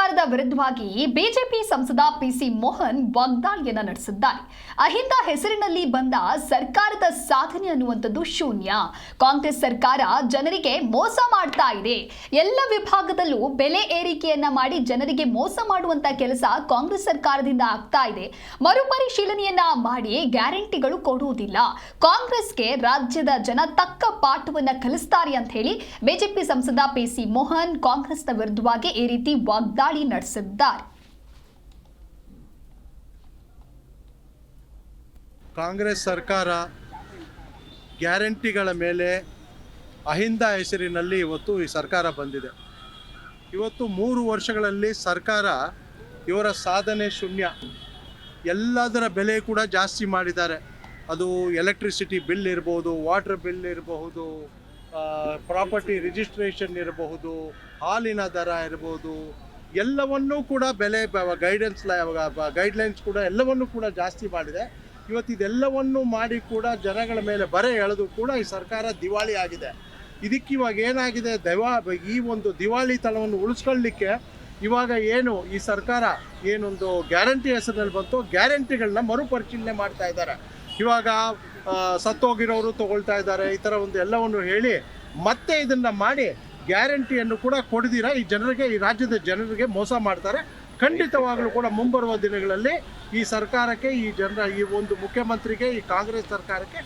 ಸರ್ಕಾರದ ವಿರುದ್ಧವಾಗಿ ಬಿಜೆಪಿ ಸಂಸದ ಪಿಸಿ ಮೋಹನ್ ವಾಗ್ದಾಳಿಯನ್ನ ನಡೆಸಿದ್ದಾರೆ. ಅಹಿಂದ ಹೆಸರಿನಲ್ಲಿ ಬಂದ ಸರ್ಕಾರದ ಸಾಧನೆ ಅನ್ನುವಂಥದ್ದು ಶೂನ್ಯ. ಕಾಂಗ್ರೆಸ್ ಸರ್ಕಾರ ಜನರಿಗೆ ಮೋಸ ಮಾಡ್ತಾ ಇದೆ. ಎಲ್ಲ ವಿಭಾಗದಲ್ಲೂ ಬೆಲೆ ಏರಿಕೆಯನ್ನ ಮಾಡಿ ಜನರಿಗೆ ಮೋಸ ಮಾಡುವಂತ ಕೆಲಸ ಕಾಂಗ್ರೆಸ್ ಸರ್ಕಾರದಿಂದ ಆಗ್ತಾ ಇದೆ. ಮರುಪರಿಶೀಲನೆಯನ್ನ ಮಾಡಿ ಗ್ಯಾರಂಟಿಗಳು ಕೊಡುವುದಿಲ್ಲ. ಕಾಂಗ್ರೆಸ್ಗೆ ರಾಜ್ಯದ ಜನ ತಕ್ಕ ಪಾಠವನ್ನ ಕಲಿಸ್ತಾರೆ ಅಂತ ಹೇಳಿ ಬಿಜೆಪಿ ಸಂಸದ ಪಿಸಿ ಮೋಹನ್ ಕಾಂಗ್ರೆಸ್ನ ವಿರುದ್ಧವಾಗಿ ಈ ರೀತಿ ವಾಗ್ದಾಳಿ ನಡೆಸಿದ್ದಾರೆ. ಕಾಂಗ್ರೆಸ್ ಸರ್ಕಾರ ಗ್ಯಾರಂಟಿಗಳ ಮೇಲೆ ಅಹಿಂದ ಹೆಸರಿನಲ್ಲಿ ಇವತ್ತು ಈ ಸರ್ಕಾರ ಬಂದಿದೆ. ಇವತ್ತು 3 ವರ್ಷಗಳಲ್ಲಿ ಸರ್ಕಾರ ಇವರ ಸಾಧನೆ ಶೂನ್ಯ. ಎಲ್ಲದರ ಬೆಲೆ ಕೂಡ ಜಾಸ್ತಿ ಮಾಡಿದ್ದಾರೆ. ಅದು ಎಲೆಕ್ಟ್ರಿಸಿಟಿ ಬಿಲ್ ಇರಬಹುದು, ವಾಟರ್ ಬಿಲ್ ಇರಬಹುದು, ಪ್ರಾಪರ್ಟಿ ರಿಜಿಸ್ಟ್ರೇಷನ್ ಇರಬಹುದು, ಹಾಲಿನ ದರ ಇರಬಹುದು, ಎಲ್ಲವನ್ನೂ ಕೂಡ ಬೆಲೆ ಗೈಡ್ಲೈನ್ಸ್ ಕೂಡ ಎಲ್ಲವನ್ನೂ ಕೂಡ ಜಾಸ್ತಿ ಮಾಡಿದೆ. ಇವತ್ತು ಇದೆಲ್ಲವನ್ನು ಮಾಡಿ ಕೂಡ ಜನಗಳ ಮೇಲೆ ಬರೆ ಎಳೆದು ಕೂಡ ಈ ಸರ್ಕಾರ ದಿವಾಳಿ ಆಗಿದೆ. ಇದಕ್ಕೆ ಇವಾಗ ಏನಾಗಿದೆ, ಈ ಒಂದು ದಿವಾಳಿತನವನ್ನು ಉಳಿಸ್ಕೊಳ್ಳಿಕ್ಕೆ ಇವಾಗ ಏನು ಈ ಸರ್ಕಾರ ಏನೊಂದು ಗ್ಯಾರಂಟಿ ಹೆಸರಿನಲ್ಲಿ ಬಂತು, ಗ್ಯಾರಂಟಿಗಳನ್ನ ಮರುಪರಿಶೀಲನೆ ಮಾಡ್ತಾ ಇದ್ದಾರೆ. ಇವಾಗ ಸತ್ತೋಗಿರೋರು ತಗೊಳ್ತಾ ಇದ್ದಾರೆ, ಈ ಥರ ಒಂದು ಎಲ್ಲವನ್ನು ಹೇಳಿ ಮತ್ತೆ ಇದನ್ನು ಮಾಡಿ ಗ್ಯಾರಂಟಿಯನ್ನು ಕೂಡ ಕೊಡದಿರ ಈ ರಾಜ್ಯದ ಜನರಿಗೆ ಮೋಸ ಮಾಡ್ತಾರೆ. ಖಂಡಿತವಾಗಲೂ ಕೂಡ ಮುಂಬರುವ ದಿನಗಳಲ್ಲಿ ಈ ಸರ್ಕಾರಕ್ಕೆ, ಈ ಒಂದು ಮುಖ್ಯಮಂತ್ರಿಗೆ, ಈ ಕಾಂಗ್ರೆಸ್ ಸರ್ಕಾರಕ್ಕೆ